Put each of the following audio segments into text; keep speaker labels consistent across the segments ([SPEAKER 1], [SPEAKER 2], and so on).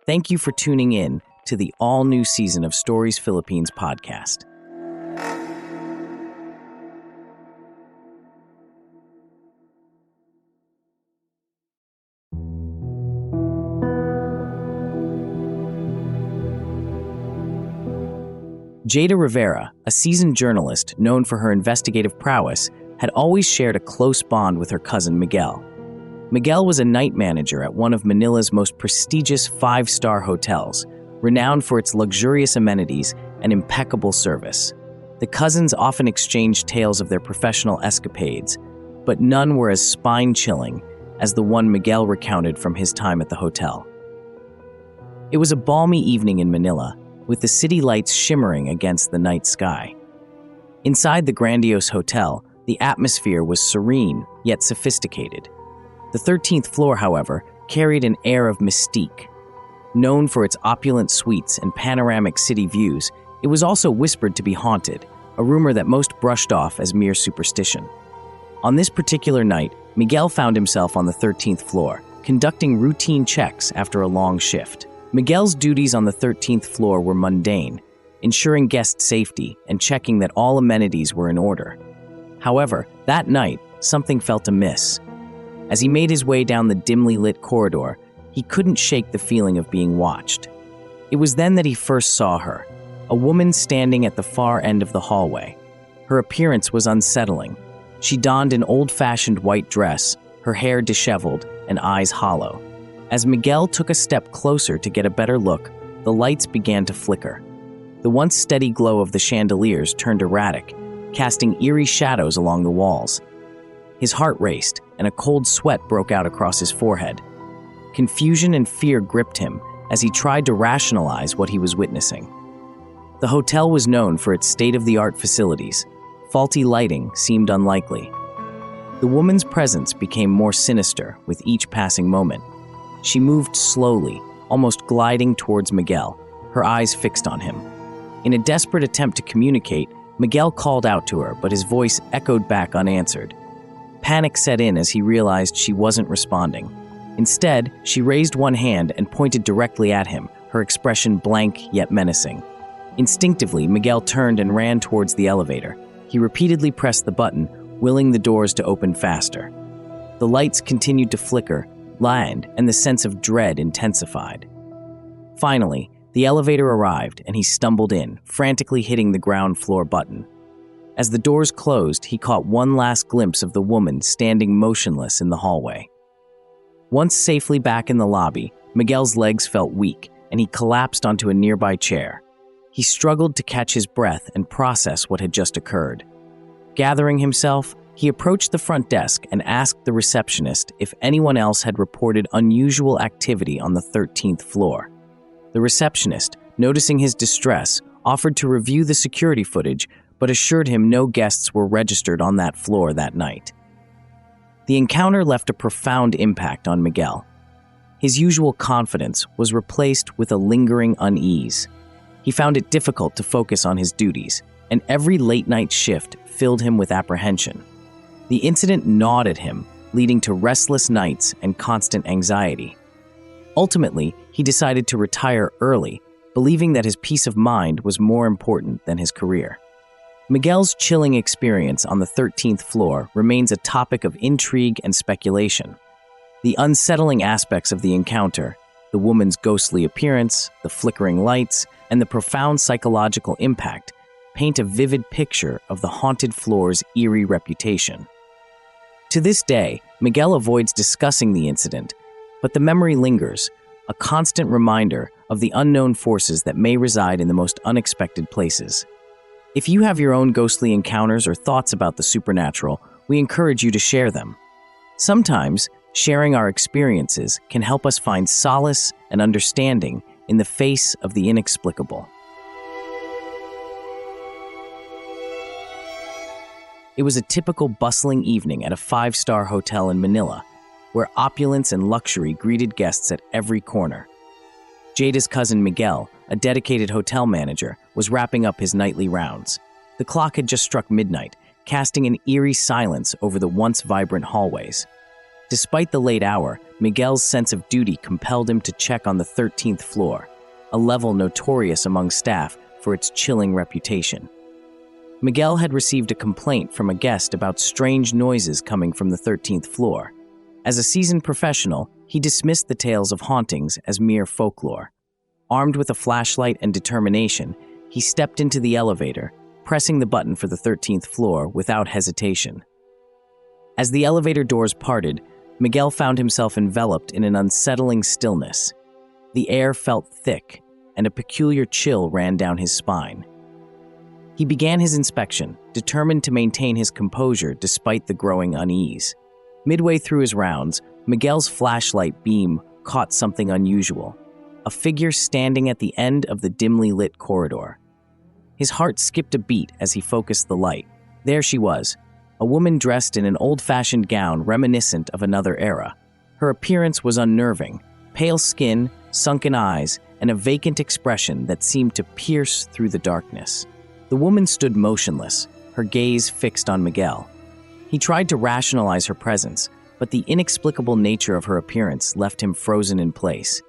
[SPEAKER 1] Thank you for tuning in to the all-new season of Stories Philippines podcast. Jada Rivera, a seasoned journalist known for her investigative prowess, had always shared a close bond with her cousin Miguel. Miguel was a night manager at one of Manila's most prestigious five-star hotels, renowned for its luxurious amenities and impeccable service. The cousins often exchanged tales of their professional escapades, but none were as spine-chilling as the one Miguel recounted from his time at the hotel. It was a balmy evening in Manila, with the city lights shimmering against the night sky. Inside the grandiose hotel, the atmosphere was serene yet sophisticated. The 13th floor, however, carried an air of mystique. Known for its opulent suites and panoramic city views, it was also whispered to be haunted, a rumor that most brushed off as mere superstition. On this particular night, Miguel found himself on the 13th floor, conducting routine checks after a long shift. Miguel's duties on the 13th floor were mundane, ensuring guest safety and checking that all amenities were in order. However, that night, something felt amiss. As he made his way down the dimly lit corridor, he couldn't shake the feeling of being watched. It was then that he first saw her, a woman standing at the far end of the hallway. Her appearance was unsettling. She donned an old-fashioned white dress, her hair disheveled and eyes hollow. As Miguel took a step closer to get a better look, the lights began to flicker. The once steady glow of the chandeliers turned erratic, casting eerie shadows along the walls. His heart raced, and a cold sweat broke out across his forehead. Confusion and fear gripped him as he tried to rationalize what he was witnessing. The hotel was known for its state-of-the-art facilities. Faulty lighting seemed unlikely. The woman's presence became more sinister with each passing moment. She moved slowly, almost gliding towards Miguel, her eyes fixed on him. In a desperate attempt to communicate, Miguel called out to her, but his voice echoed back unanswered. Panic set in as he realized she wasn't responding. Instead, she raised one hand and pointed directly at him, her expression blank yet menacing. Instinctively, Miguel turned and ran towards the elevator. He repeatedly pressed the button, willing the doors to open faster. The lights continued to flicker, and the sense of dread intensified. Finally, the elevator arrived and he stumbled in, frantically hitting the ground floor button. As the doors closed, he caught one last glimpse of the woman standing motionless in the hallway. Once safely back in the lobby, Miguel's legs felt weak and he collapsed onto a nearby chair. He struggled to catch his breath and process what had just occurred. Gathering himself, he approached the front desk and asked the receptionist if anyone else had reported unusual activity on the 13th floor. The receptionist, noticing his distress, offered to review the security footage but assured him no guests were registered on that floor that night. The encounter left a profound impact on Miguel. His usual confidence was replaced with a lingering unease. He found it difficult to focus on his duties, and every late-night shift filled him with apprehension. The incident gnawed at him, leading to restless nights and constant anxiety. Ultimately, he decided to retire early, believing that his peace of mind was more important than his career. Miguel's chilling experience on the 13th floor remains a topic of intrigue and speculation. The unsettling aspects of the encounter, the woman's ghostly appearance, the flickering lights, and the profound psychological impact, paint a vivid picture of the haunted floor's eerie reputation. To this day, Miguel avoids discussing the incident, but the memory lingers, a constant reminder of the unknown forces that may reside in the most unexpected places. If you have your own ghostly encounters or thoughts about the supernatural, we encourage you to share them. Sometimes, sharing our experiences can help us find solace and understanding in the face of the inexplicable. It was a typical bustling evening at a five-star hotel in Manila, where opulence and luxury greeted guests at every corner. Jada's cousin Miguel, a dedicated hotel manager, was wrapping up his nightly rounds. The clock had just struck midnight, casting an eerie silence over the once vibrant hallways. Despite the late hour, Miguel's sense of duty compelled him to check on the 13th floor, a level notorious among staff for its chilling reputation. Miguel had received a complaint from a guest about strange noises coming from the 13th floor. As a seasoned professional, he dismissed the tales of hauntings as mere folklore. Armed with a flashlight and determination, he stepped into the elevator, pressing the button for the 13th floor without hesitation. As the elevator doors parted, Miguel found himself enveloped in an unsettling stillness. The air felt thick, and a peculiar chill ran down his spine. He began his inspection, determined to maintain his composure despite the growing unease. Midway through his rounds, Miguel's flashlight beam caught something unusual, a figure standing at the end of the dimly lit corridor. His heart skipped a beat as he focused the light. There she was, a woman dressed in an old-fashioned gown reminiscent of another era. Her appearance was unnerving, pale skin, sunken eyes, and a vacant expression that seemed to pierce through the darkness. The woman stood motionless, her gaze fixed on Miguel. He tried to rationalize her presence, but the inexplicable nature of her appearance left him frozen in place.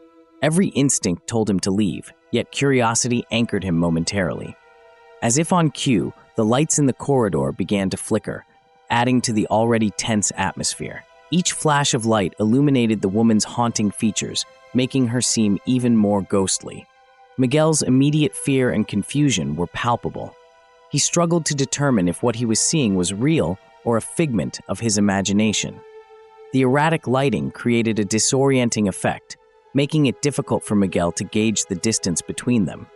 [SPEAKER 1] Every instinct told him to leave, yet curiosity anchored him momentarily. As if on cue, the lights in the corridor began to flicker, adding to the already tense atmosphere. Each flash of light illuminated the woman's haunting features, making her seem even more ghostly. Miguel's immediate fear and confusion were palpable. He struggled to determine if what he was seeing was real or a figment of his imagination. The erratic lighting created a disorienting effect, making it difficult for Miguel to gauge the distance between them.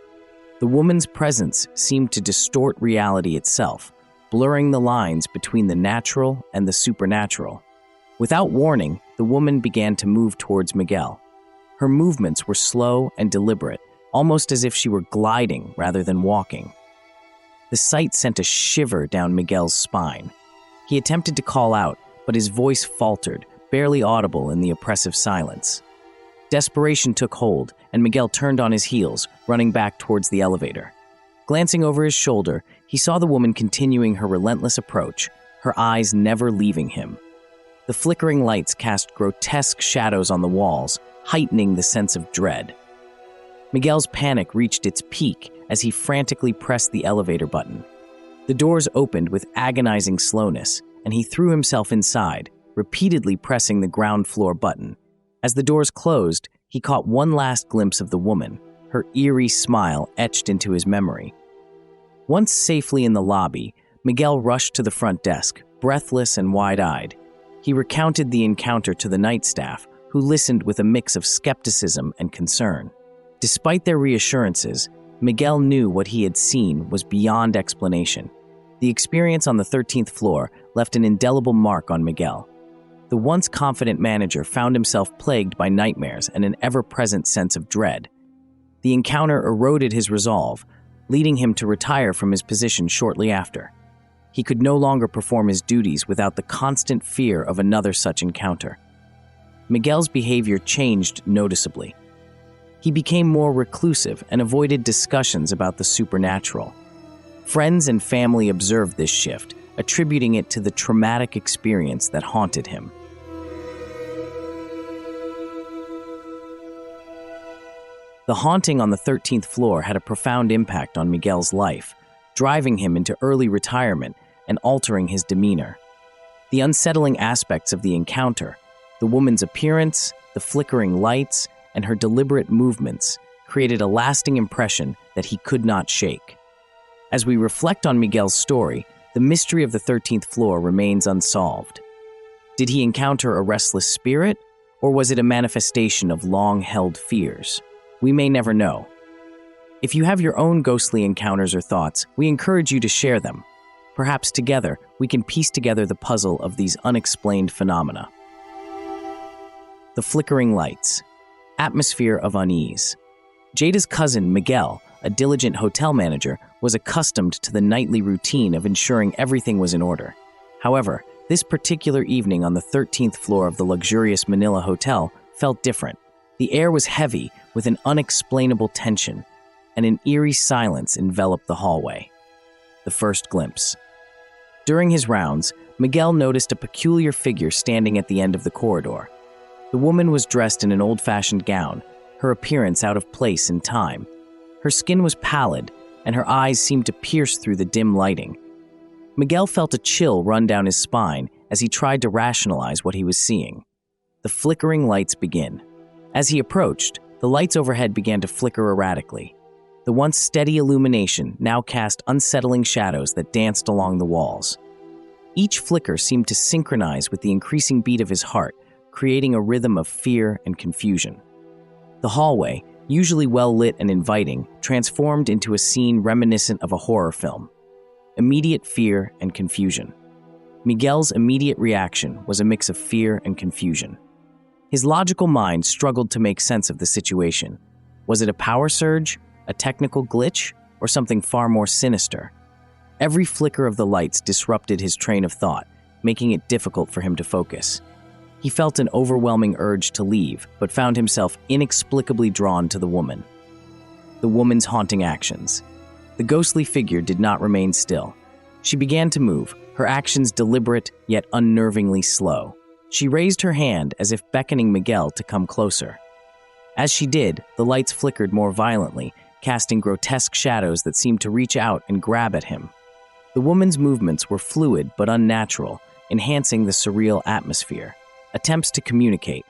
[SPEAKER 1] The woman's presence seemed to distort reality itself, blurring the lines between the natural and the supernatural. Without warning, the woman began to move towards Miguel. Her movements were slow and deliberate, almost as if she were gliding rather than walking. The sight sent a shiver down Miguel's spine. He attempted to call out, but his voice faltered, barely audible in the oppressive silence. Desperation took hold, and Miguel turned on his heels, running back towards the elevator. Glancing over his shoulder, he saw the woman continuing her relentless approach, her eyes never leaving him. The flickering lights cast grotesque shadows on the walls, heightening the sense of dread. Miguel's panic reached its peak as he frantically pressed the elevator button. The doors opened with agonizing slowness, and he threw himself inside, repeatedly pressing the ground floor button. As the doors closed, he caught one last glimpse of the woman, her eerie smile etched into his memory. Once safely in the lobby, Miguel rushed to the front desk, breathless and wide-eyed. He recounted the encounter to the night staff, who listened with a mix of skepticism and concern. Despite their reassurances, Miguel knew what he had seen was beyond explanation. The experience on the 13th floor left an indelible mark on Miguel. The once confident manager found himself plagued by nightmares and an ever-present sense of dread. The encounter eroded his resolve, leading him to retire from his position shortly after. He could no longer perform his duties without the constant fear of another such encounter. Miguel's behavior changed noticeably. He became more reclusive and avoided discussions about the supernatural. Friends and family observed this shift, attributing it to the traumatic experience that haunted him. The haunting on the 13th floor had a profound impact on Miguel's life, driving him into early retirement and altering his demeanor. The unsettling aspects of the encounter, the woman's appearance, the flickering lights, and her deliberate movements created a lasting impression that he could not shake. As we reflect on Miguel's story, the mystery of the 13th floor remains unsolved. Did he encounter a restless spirit, or was it a manifestation of long-held fears? We may never know. If you have your own ghostly encounters or thoughts, we encourage you to share them. Perhaps together, we can piece together the puzzle of these unexplained phenomena. The flickering lights. Atmosphere of unease. Jada's cousin, Miguel, a diligent hotel manager, was accustomed to the nightly routine of ensuring everything was in order. However, this particular evening on the 13th floor of the luxurious Manila Hotel felt different. The air was heavy with an unexplainable tension, and an eerie silence enveloped the hallway. The first glimpse. During his rounds, Miguel noticed a peculiar figure standing at the end of the corridor. The woman was dressed in an old-fashioned gown, her appearance out of place in time. Her skin was pallid, and her eyes seemed to pierce through the dim lighting. Miguel felt a chill run down his spine as he tried to rationalize what he was seeing. The flickering lights begin. As he approached, the lights overhead began to flicker erratically. The once steady illumination now cast unsettling shadows that danced along the walls. Each flicker seemed to synchronize with the increasing beat of his heart, creating a rhythm of fear and confusion. The hallway, usually well lit and inviting, transformed into a scene reminiscent of a horror film. Immediate fear and confusion. Miguel's immediate reaction was a mix of fear and confusion. His logical mind struggled to make sense of the situation. Was it a power surge, a technical glitch, or something far more sinister? Every flicker of the lights disrupted his train of thought, making it difficult for him to focus. He felt an overwhelming urge to leave, but found himself inexplicably drawn to the woman. The woman's haunting actions. The ghostly figure did not remain still. She began to move, her actions deliberate yet unnervingly slow. She raised her hand as if beckoning Miguel to come closer. As she did, the lights flickered more violently, casting grotesque shadows that seemed to reach out and grab at him. The woman's movements were fluid but unnatural, enhancing the surreal atmosphere. Attempts to communicate.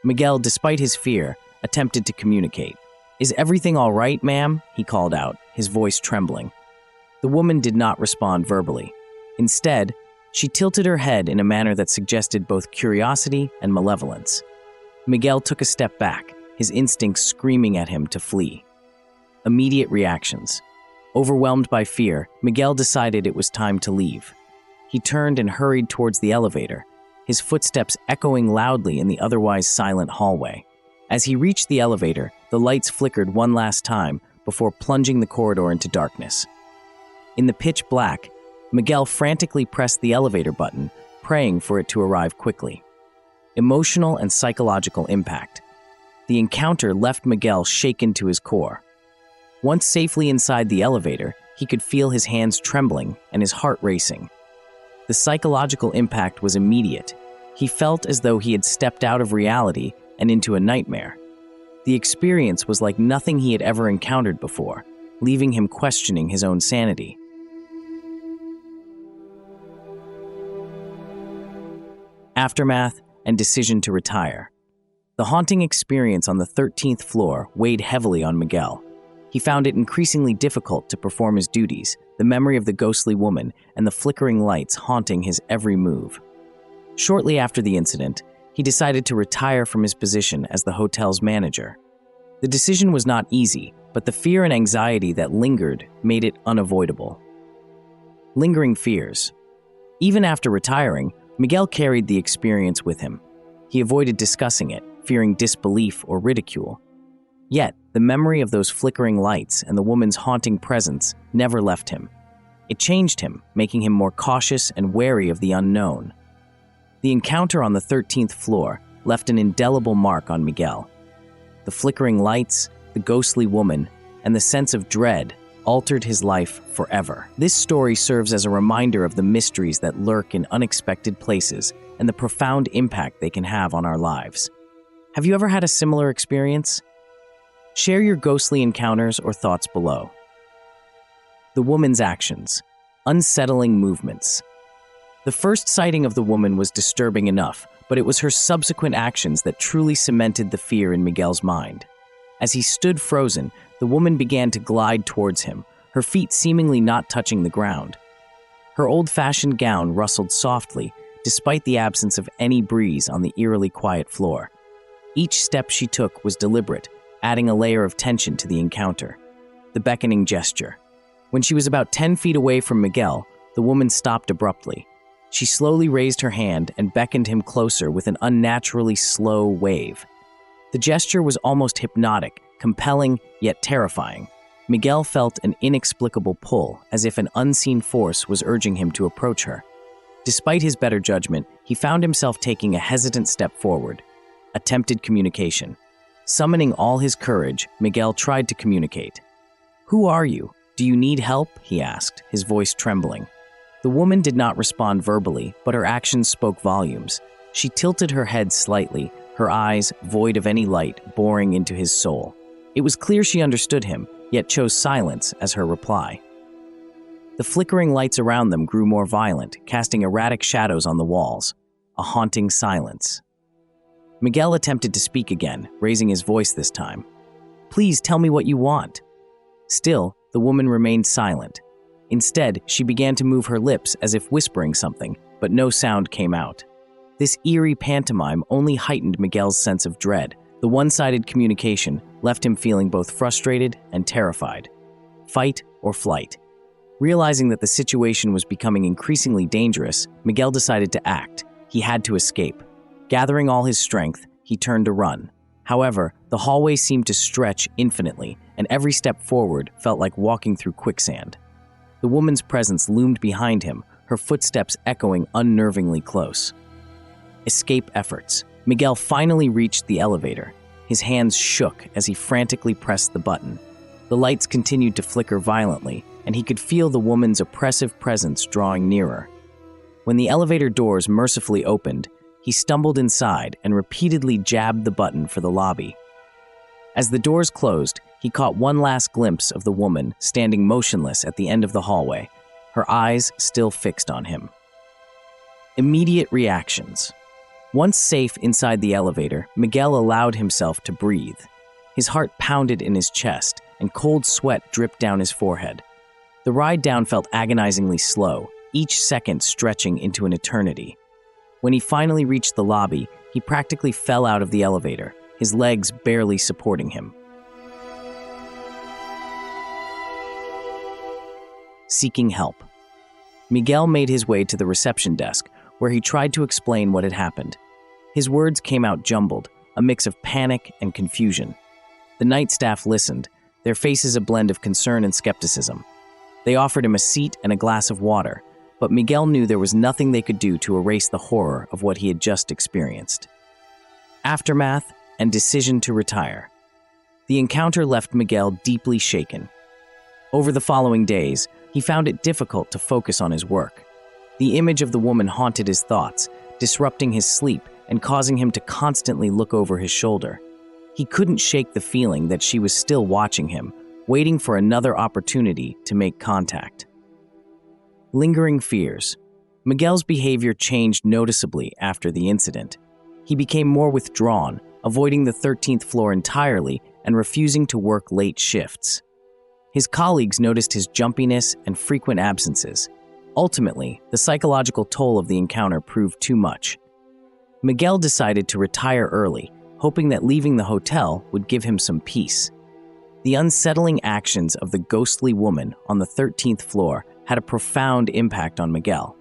[SPEAKER 1] Miguel, despite his fear, attempted to communicate. "Is everything all right, ma'am?" he called out, his voice trembling. The woman did not respond verbally. Instead, she tilted her head in a manner that suggested both curiosity and malevolence. Miguel took a step back, his instincts screaming at him to flee. Immediate reactions. Overwhelmed by fear, Miguel decided it was time to leave. He turned and hurried towards the elevator, his footsteps echoing loudly in the otherwise silent hallway. As he reached the elevator, the lights flickered one last time before plunging the corridor into darkness. In the pitch black, Miguel frantically pressed the elevator button, praying for it to arrive quickly. Emotional and psychological impact. The encounter left Miguel shaken to his core. Once safely inside the elevator, he could feel his hands trembling and his heart racing. The psychological impact was immediate. He felt as though he had stepped out of reality and into a nightmare. The experience was like nothing he had ever encountered before, leaving him questioning his own sanity. Aftermath and decision to retire. The haunting experience on the 13th floor weighed heavily on Miguel. He found it increasingly difficult to perform his duties, the memory of the ghostly woman and the flickering lights haunting his every move. Shortly after the incident, he decided to retire from his position as the hotel's manager. The decision was not easy, but the fear and anxiety that lingered made it unavoidable. Lingering fears. Even after retiring, Miguel carried the experience with him. He avoided discussing it, fearing disbelief or ridicule. Yet, the memory of those flickering lights and the woman's haunting presence never left him. It changed him, making him more cautious and wary of the unknown. The encounter on the 13th floor left an indelible mark on Miguel. The flickering lights, the ghostly woman, and the sense of dread altered his life forever. This story serves as a reminder of the mysteries that lurk in unexpected places and the profound impact they can have on our lives. Have you ever had a similar experience? Share your ghostly encounters or thoughts below. The woman's actions. Unsettling movements. The first sighting of the woman was disturbing enough, but it was her subsequent actions that truly cemented the fear in Miguel's mind. As he stood frozen, the woman began to glide towards him, her feet seemingly not touching the ground. Her old-fashioned gown rustled softly, despite the absence of any breeze on the eerily quiet floor. Each step she took was deliberate, adding a layer of tension to the encounter. The beckoning gesture. When she was about 10 feet away from Miguel, the woman stopped abruptly. She slowly raised her hand and beckoned him closer with an unnaturally slow wave. The gesture was almost hypnotic, compelling yet terrifying. Miguel felt an inexplicable pull, as if an unseen force was urging him to approach her. Despite his better judgment, he found himself taking a hesitant step forward. Attempted communication. Summoning all his courage, Miguel tried to communicate. "Who are you? Do you need help?" he asked, his voice trembling. The woman did not respond verbally, but her actions spoke volumes. She tilted her head slightly, her eyes, void of any light, boring into his soul. It was clear she understood him, yet chose silence as her reply. The flickering lights around them grew more violent, casting erratic shadows on the walls. A haunting silence. Miguel attempted to speak again, raising his voice this time. "Please tell me what you want." Still, the woman remained silent. Instead, she began to move her lips as if whispering something, but no sound came out. This eerie pantomime only heightened Miguel's sense of dread. The one-sided communication left him feeling both frustrated and terrified. Fight or flight. Realizing that the situation was becoming increasingly dangerous, Miguel decided to act. He had to escape. Gathering all his strength, he turned to run. However, the hallway seemed to stretch infinitely, and every step forward felt like walking through quicksand. The woman's presence loomed behind him, her footsteps echoing unnervingly close. Escape efforts. Miguel finally reached the elevator. His hands shook as he frantically pressed the button. The lights continued to flicker violently, and he could feel the woman's oppressive presence drawing nearer. When the elevator doors mercifully opened, he stumbled inside and repeatedly jabbed the button for the lobby. As the doors closed, he caught one last glimpse of the woman standing motionless at the end of the hallway, her eyes still fixed on him. Immediate reactions. Once safe inside the elevator, Miguel allowed himself to breathe. His heart pounded in his chest, and cold sweat dripped down his forehead. The ride down felt agonizingly slow, each second stretching into an eternity. When he finally reached the lobby, he practically fell out of the elevator, his legs barely supporting him. Seeking help. Miguel made his way to the reception desk, where he tried to explain what had happened. His words came out jumbled, a mix of panic and confusion. The night staff listened, their faces a blend of concern and skepticism. They offered him a seat and a glass of water, but Miguel knew there was nothing they could do to erase the horror of what he had just experienced. Aftermath and decision to retire. The encounter left Miguel deeply shaken. Over the following days, he found it difficult to focus on his work. The image of the woman haunted his thoughts, disrupting his sleep and causing him to constantly look over his shoulder. He couldn't shake the feeling that she was still watching him, waiting for another opportunity to make contact. Lingering fears. Miguel's behavior changed noticeably after the incident. He became more withdrawn, avoiding the 13th floor entirely and refusing to work late shifts. His colleagues noticed his jumpiness and frequent absences. Ultimately, the psychological toll of the encounter proved too much. Miguel decided to retire early, hoping that leaving the hotel would give him some peace. The unsettling actions of the ghostly woman on the 13th floor had a profound impact on Miguel.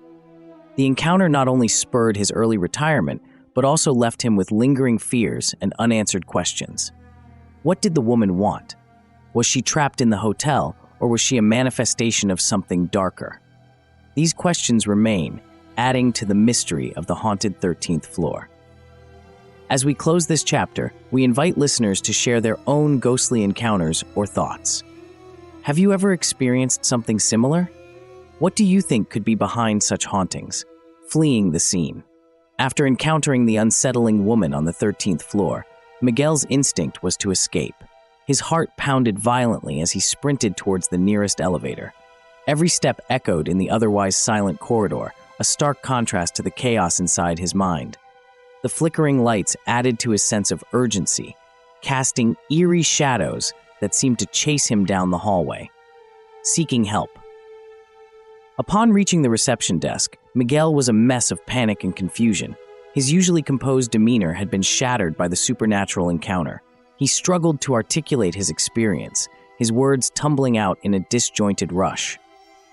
[SPEAKER 1] The encounter not only spurred his early retirement, but also left him with lingering fears and unanswered questions. What did the woman want? Was she trapped in the hotel, or was she a manifestation of something darker? These questions remain, adding to the mystery of the haunted 13th floor. As we close this chapter, we invite listeners to share their own ghostly encounters or thoughts. Have you ever experienced something similar? What do you think could be behind such hauntings? Fleeing the scene. After encountering the unsettling woman on the 13th floor, Miguel's instinct was to escape. His heart pounded violently as he sprinted towards the nearest elevator. Every step echoed in the otherwise silent corridor, a stark contrast to the chaos inside his mind. The flickering lights added to his sense of urgency, casting eerie shadows that seemed to chase him down the hallway. Seeking help. Upon reaching the reception desk, Miguel was a mess of panic and confusion. His usually composed demeanor had been shattered by the supernatural encounter. He struggled to articulate his experience, his words tumbling out in a disjointed rush.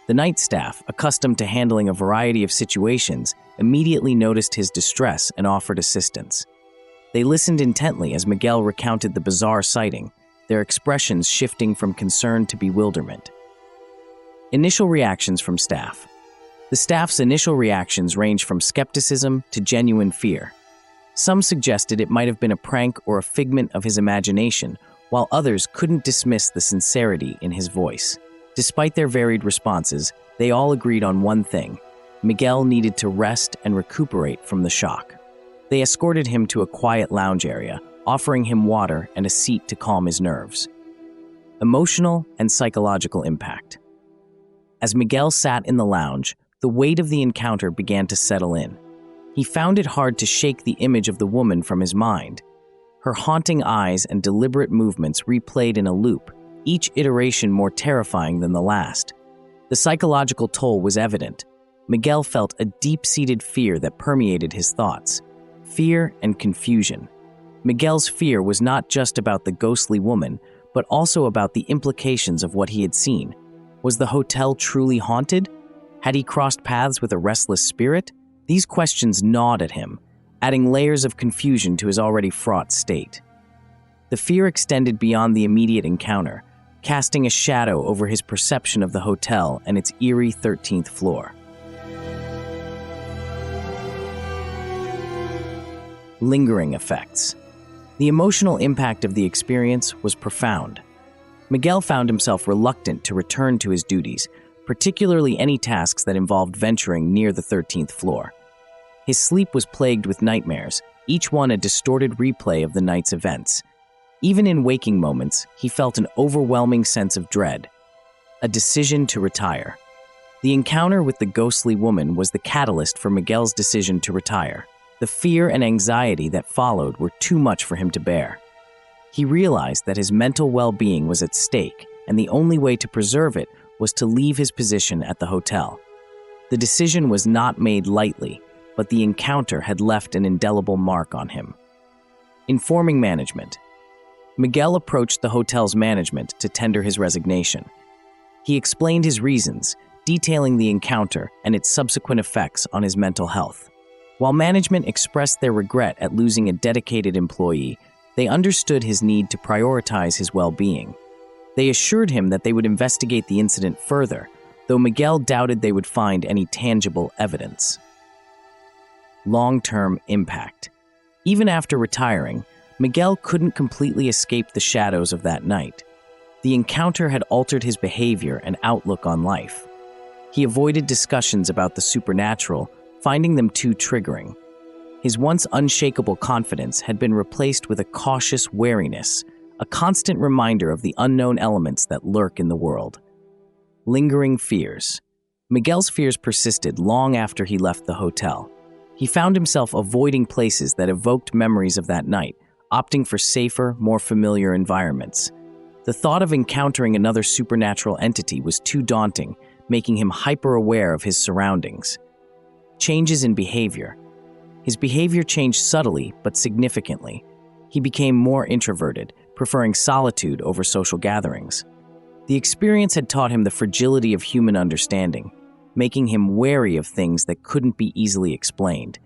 [SPEAKER 1] The night staff, accustomed to handling a variety of situations, immediately noticed his distress and offered assistance. They listened intently as Miguel recounted the bizarre sighting, their expressions shifting from concern to bewilderment. Initial reactions from staff. The staff's initial reactions ranged from skepticism to genuine fear. Some suggested it might have been a prank or a figment of his imagination, while others couldn't dismiss the sincerity in his voice. Despite their varied responses, they all agreed on one thing: Miguel needed to rest and recuperate from the shock. They escorted him to a quiet lounge area, offering him water and a seat to calm his nerves. Emotional and psychological impact. As Miguel sat in the lounge, the weight of the encounter began to settle in. He found it hard to shake the image of the woman from his mind. Her haunting eyes and deliberate movements replayed in a loop, each iteration more terrifying than the last. The psychological toll was evident. Miguel felt a deep-seated fear that permeated his thoughts. Fear and confusion. Miguel's fear was not just about the ghostly woman, but also about the implications of what he had seen. Was the hotel truly haunted? Had he crossed paths with a restless spirit? These questions gnawed at him, adding layers of confusion to his already fraught state. The fear extended beyond the immediate encounter, casting a shadow over his perception of the hotel and its eerie 13th floor. Lingering effects. The emotional impact of the experience was profound. Miguel found himself reluctant to return to his duties, particularly any tasks that involved venturing near the 13th floor. His sleep was plagued with nightmares, each one a distorted replay of the night's events. Even in waking moments, he felt an overwhelming sense of dread. A decision to retire. The encounter with the ghostly woman was the catalyst for Miguel's decision to retire. The fear and anxiety that followed were too much for him to bear. He realized that his mental well-being was at stake, and the only way to preserve it was to leave his position at the hotel. The decision was not made lightly, but the encounter had left an indelible mark on him. Informing management. Miguel approached the hotel's management to tender his resignation. He explained his reasons, detailing the encounter and its subsequent effects on his mental health. While management expressed their regret at losing a dedicated employee, they understood his need to prioritize his well-being. They assured him that they would investigate the incident further, though Miguel doubted they would find any tangible evidence. Long-term impact. Even after retiring, Miguel couldn't completely escape the shadows of that night. The encounter had altered his behavior and outlook on life. He avoided discussions about the supernatural, finding them too triggering. His once unshakable confidence had been replaced with a cautious wariness, a constant reminder of the unknown elements that lurk in the world. Lingering fears. Miguel's fears persisted long after he left the hotel. He found himself avoiding places that evoked memories of that night, opting for safer, more familiar environments. The thought of encountering another supernatural entity was too daunting, making him hyper-aware of his surroundings. Changes in behavior. His behavior changed subtly but significantly. He became more introverted, preferring solitude over social gatherings. The experience had taught him the fragility of human understanding, making him wary of things that couldn't be easily explained.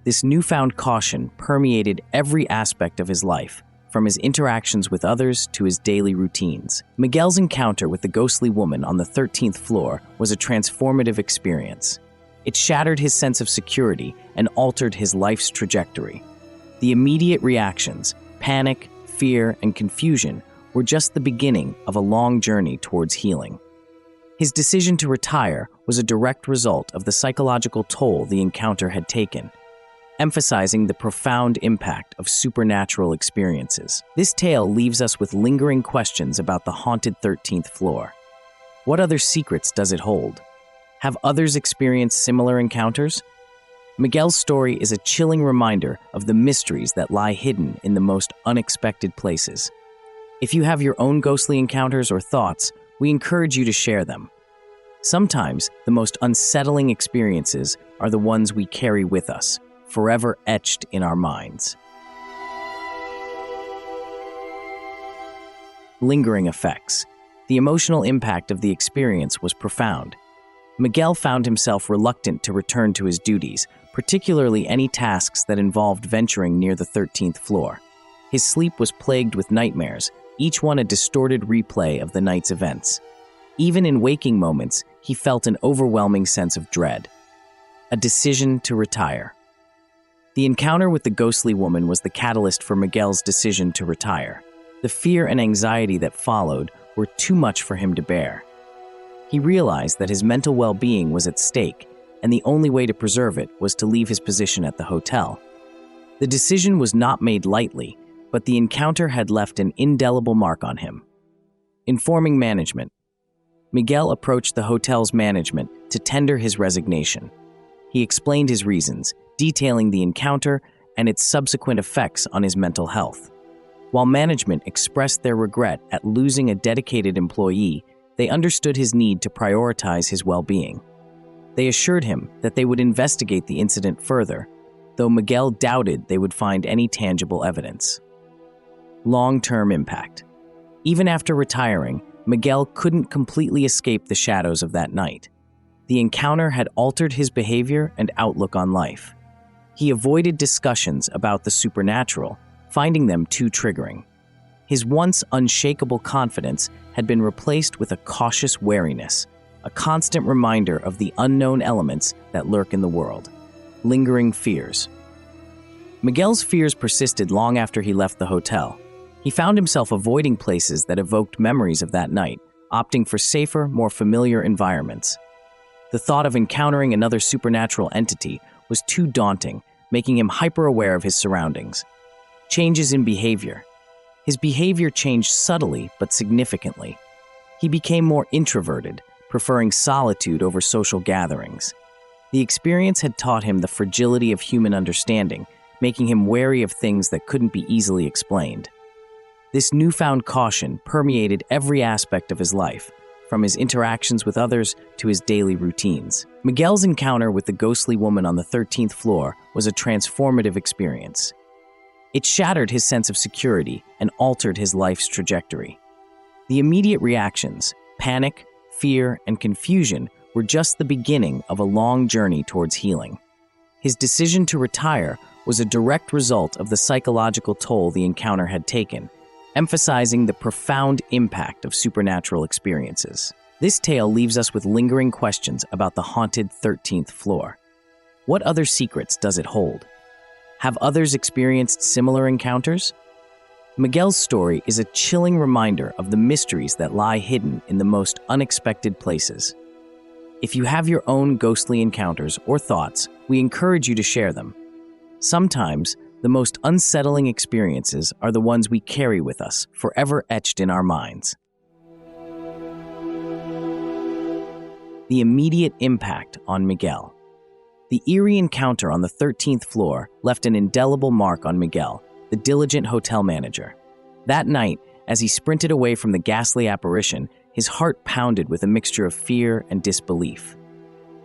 [SPEAKER 1] This newfound caution permeated every aspect of his life, from his interactions with others to his daily routines. Miguel's encounter with the ghostly woman on the 13th floor was a transformative experience. It shattered his sense of security and altered his life's trajectory. The immediate reactions, panic, fear, and confusion, were just the beginning of a long journey towards healing. His decision to retire was a direct result of the psychological toll the encounter had taken, emphasizing the profound impact of supernatural experiences. This tale leaves us with lingering questions about the haunted 13th floor. What other secrets does it hold? Have others experienced similar encounters? Miguel's story is a chilling reminder of the mysteries that lie hidden in the most unexpected places. If you have your own ghostly encounters or thoughts, we encourage you to share them. Sometimes, the most unsettling experiences are the ones we carry with us, forever etched in our minds. Lingering effects. The emotional impact of the experience was profound. Miguel found himself reluctant to return to his duties, particularly any tasks that involved venturing near the 13th floor. His sleep was plagued with nightmares, each one a distorted replay of the night's events. Even in waking moments, he felt an overwhelming sense of dread. A decision to retire. The encounter with the ghostly woman was the catalyst for Miguel's decision to retire. The fear and anxiety that followed were too much for him to bear. He realized that his mental well-being was at stake, and the only way to preserve it was to leave his position at the hotel. The decision was not made lightly, but the encounter had left an indelible mark on him. Informing management, Miguel approached the hotel's management to tender his resignation. He explained his reasons, detailing the encounter and its subsequent effects on his mental health. While management expressed their regret at losing a dedicated employee, they understood his need to prioritize his well-being. They assured him that they would investigate the incident further, though Miguel doubted they would find any tangible evidence. Long-term impact. Even after retiring, Miguel couldn't completely escape the shadows of that night. The encounter had altered his behavior and outlook on life. He avoided discussions about the supernatural, finding them too triggering. His once unshakable confidence had been replaced with a cautious wariness, a constant reminder of the unknown elements that lurk in the world. Lingering fears. Miguel's fears persisted long after he left the hotel. He found himself avoiding places that evoked memories of that night, opting for safer, more familiar environments. The thought of encountering another supernatural entity was too daunting, making him hyper-aware of his surroundings. Changes in behavior. His behavior changed subtly but significantly. He became more introverted, preferring solitude over social gatherings. The experience had taught him the fragility of human understanding, making him wary of things that couldn't be easily explained. This newfound caution permeated every aspect of his life, from his interactions with others to his daily routines. Miguel's encounter with the ghostly woman on the 13th floor was a transformative experience. It shattered his sense of security and altered his life's trajectory. The immediate reactions, panic, fear, and confusion, were just the beginning of a long journey towards healing. His decision to retire was a direct result of the psychological toll the encounter had taken, emphasizing the profound impact of supernatural experiences. This tale leaves us with lingering questions about the haunted 13th floor. What other secrets does it hold? Have others experienced similar encounters? Miguel's story is a chilling reminder of the mysteries that lie hidden in the most unexpected places. If you have your own ghostly encounters or thoughts, we encourage you to share them. Sometimes, the most unsettling experiences are the ones we carry with us, forever etched in our minds. The immediate impact on Miguel. The eerie encounter on the 13th floor left an indelible mark on Miguel, the diligent hotel manager. That night, as he sprinted away from the ghastly apparition, his heart pounded with a mixture of fear and disbelief.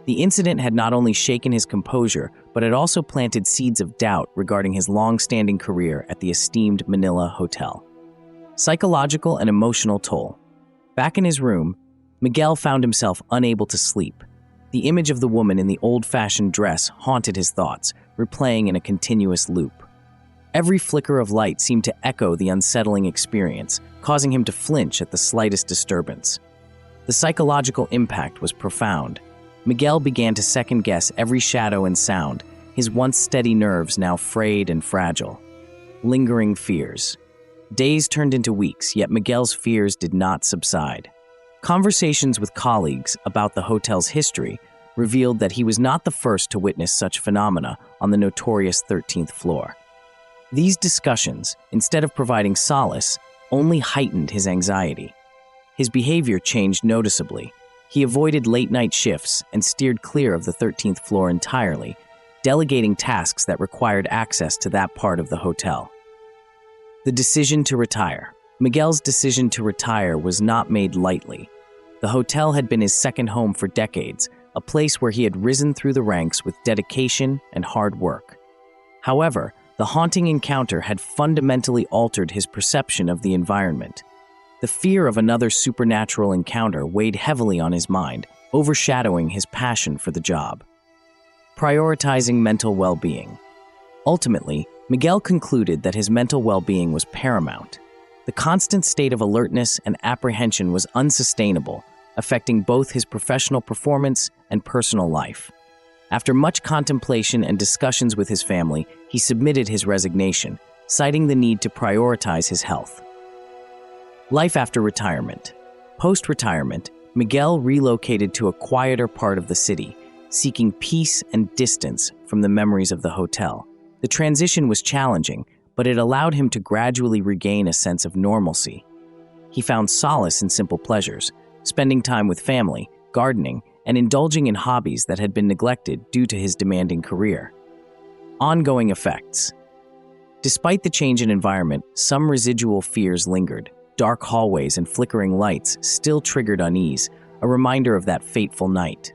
[SPEAKER 1] The incident had not only shaken his composure, but had also planted seeds of doubt regarding his long-standing career at the esteemed Manila Hotel. Psychological and emotional toll. Back in his room, Miguel found himself unable to sleep. The image of the woman in the old-fashioned dress haunted his thoughts, replaying in a continuous loop. Every flicker of light seemed to echo the unsettling experience, causing him to flinch at the slightest disturbance. The psychological impact was profound. Miguel began to second-guess every shadow and sound, his once steady nerves now frayed and fragile. Lingering fears. Days turned into weeks, yet Miguel's fears did not subside. Conversations with colleagues about the hotel's history revealed that he was not the first to witness such phenomena on the notorious 13th floor. These discussions, instead of providing solace, only heightened his anxiety. His behavior changed noticeably. He avoided late-night shifts and steered clear of the 13th floor entirely, delegating tasks that required access to that part of the hotel. The decision to retire. Miguel's decision to retire was not made lightly. The hotel had been his second home for decades, a place where he had risen through the ranks with dedication and hard work. However, the haunting encounter had fundamentally altered his perception of the environment. The fear of another supernatural encounter weighed heavily on his mind, overshadowing his passion for the job. Prioritizing mental well-being. Ultimately, Miguel concluded that his mental well-being was paramount. The constant state of alertness and apprehension was unsustainable, affecting both his professional performance and personal life. After much contemplation and discussions with his family, he submitted his resignation, citing the need to prioritize his health. Life after retirement. Post-retirement, Miguel relocated to a quieter part of the city, seeking peace and distance from the memories of the hotel. The transition was challenging, but it allowed him to gradually regain a sense of normalcy. He found solace in simple pleasures, spending time with family, gardening, and indulging in hobbies that had been neglected due to his demanding career. Ongoing effects. Despite the change in environment, some residual fears lingered. Dark hallways and flickering lights still triggered unease, a reminder of that fateful night.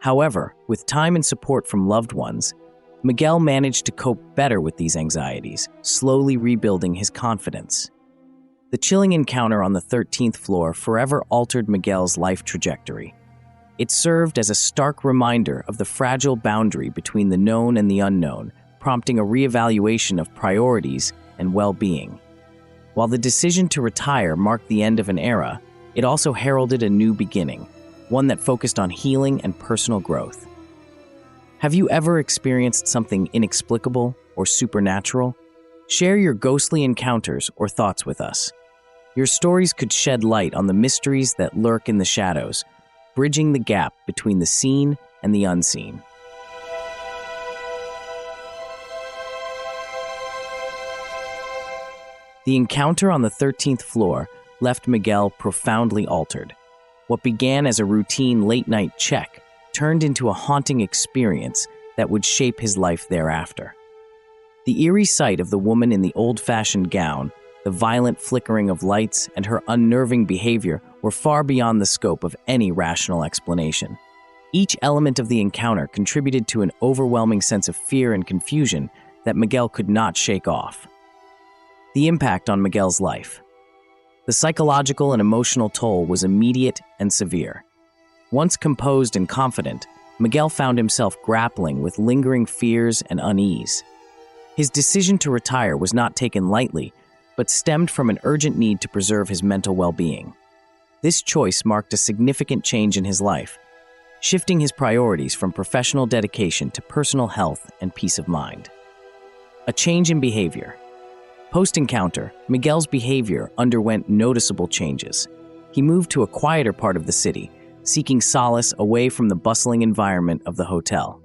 [SPEAKER 1] However, with time and support from loved ones, Miguel managed to cope better with these anxieties, slowly rebuilding his confidence. The chilling encounter on the 13th floor forever altered Miguel's life trajectory. It served as a stark reminder of the fragile boundary between the known and the unknown, prompting a reevaluation of priorities and well-being. While the decision to retire marked the end of an era, it also heralded a new beginning, one that focused on healing and personal growth. Have you ever experienced something inexplicable or supernatural? Share your ghostly encounters or thoughts with us. Your stories could shed light on the mysteries that lurk in the shadows, bridging the gap between the seen and the unseen. The encounter on the 13th floor left Miguel profoundly altered. What began as a routine late-night check turned into a haunting experience that would shape his life thereafter. The eerie sight of the woman in the old-fashioned gown, the violent flickering of lights, and her unnerving behavior were far beyond the scope of any rational explanation. Each element of the encounter contributed to an overwhelming sense of fear and confusion that Miguel could not shake off. The impact on Miguel's life. The psychological and emotional toll was immediate and severe. Once composed and confident, Miguel found himself grappling with lingering fears and unease. His decision to retire was not taken lightly, but stemmed from an urgent need to preserve his mental well-being. This choice marked a significant change in his life, shifting his priorities from professional dedication to personal health and peace of mind. A change in behavior. Post-encounter, Miguel's behavior underwent noticeable changes. He moved to a quieter part of the city, seeking solace away from the bustling environment of the hotel.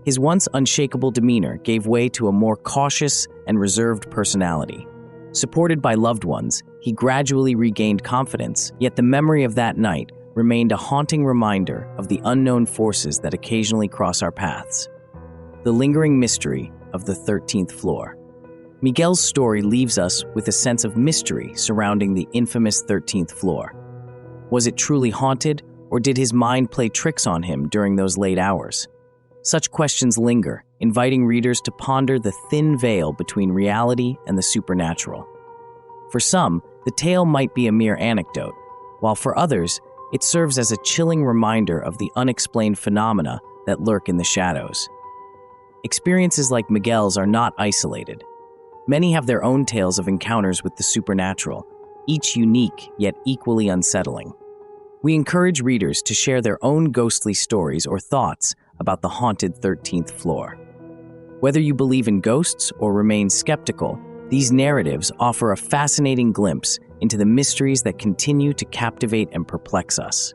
[SPEAKER 1] His once unshakable demeanor gave way to a more cautious and reserved personality. Supported by loved ones, he gradually regained confidence, yet the memory of that night remained a haunting reminder of the unknown forces that occasionally cross our paths. The lingering mystery of the 13th floor. Miguel's story leaves us with a sense of mystery surrounding the infamous 13th floor. Was it truly haunted, or did his mind play tricks on him during those late hours? Such questions linger, inviting readers to ponder the thin veil between reality and the supernatural. For some, the tale might be a mere anecdote, while for others, it serves as a chilling reminder of the unexplained phenomena that lurk in the shadows. Experiences like Miguel's are not isolated. Many have their own tales of encounters with the supernatural, each unique yet equally unsettling. We encourage readers to share their own ghostly stories or thoughts about the haunted 13th floor. Whether you believe in ghosts or remain skeptical, these narratives offer a fascinating glimpse into the mysteries that continue to captivate and perplex us.